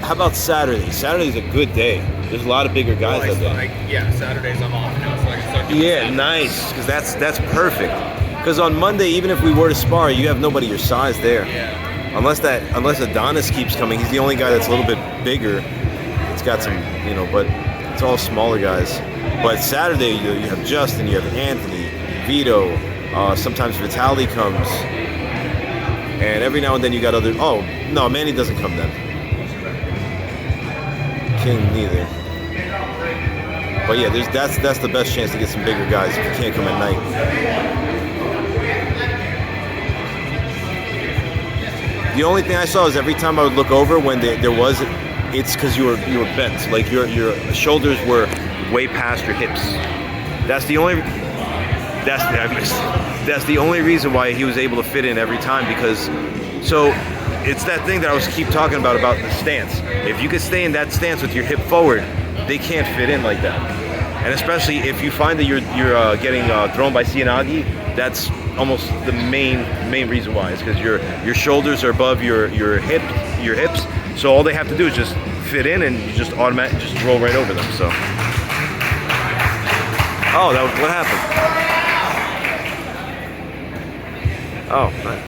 how about Saturday? Saturday's a good day. There's a lot of bigger guys out there. Yeah, Saturdays I'm off now, so I can start doing Yeah, Saturdays. nice, because that's perfect. Because on Monday, even if we were to spar, you have nobody your size there. Yeah. Unless Adonis keeps coming, he's the only guy that's a little bit bigger. It's got some, but it's all smaller guys. But Saturday, you have Justin, you have Anthony, Vito. Sometimes Vitaly comes, and every now and then you got other. Oh no, Manny doesn't come then. King neither. But yeah, that's the best chance to get some bigger guys if you can't come at night. The only thing I saw is every time I would look over when there was, it's because you were bent, like your shoulders were way past your hips. That's the only reason why he was able to fit in every time, because it's that thing that I was keep talking about the stance. If you could stay in that stance with your hip forward, they can't fit in like that. And especially if you find that you're getting thrown by Cianagi, that's almost the main reason why. Is because your shoulders are above your hips. So all they have to do is just fit in, and you just automatically just roll right over them. So, oh, what happened? Oh, nice.